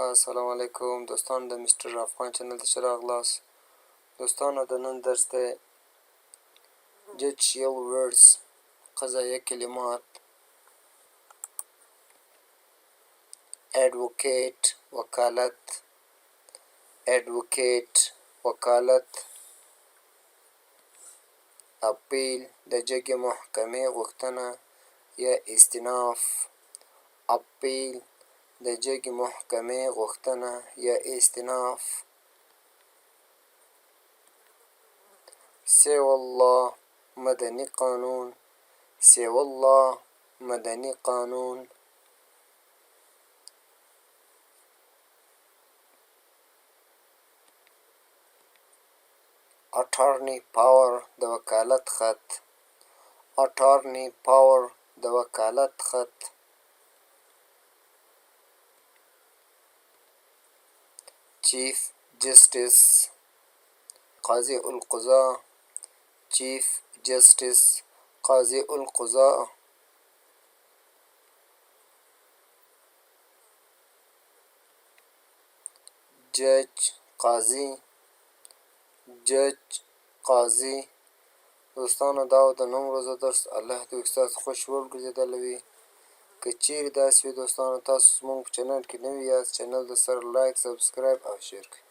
السلام علیکم دوستان، د مستر افغان چینل ته راغلاست. دوستانو د نن درس دی جدشیل ورډز، قضایه کلمات. ایڈوکیٹ وکالت، ایڈوکیٹ وکالت. اپیل د جګې محکمې غوښتنه یا استیناف، اپیل د جګې محکمې غوښتنه یا استیناف. سیول لا مدني قانون، سیول لا مدني قانون. اټارنی پاور د وکالت خط، اټارنی پاور د وکالت خط. چیف جسټس، قاضي القضاء، چیف جسټس، قاضي القضاء. جج، قاضي، جج، قاضي. دوستانو دا و د نن ورځو درس. الله دې ستاسو خوښ وګرځېدلی وي. که چیرې داسې وي دوستانو تاسو زموږ په چینل کې نوي یاست، چینل د سره لایک، سبسکرایب او شیر کړئ.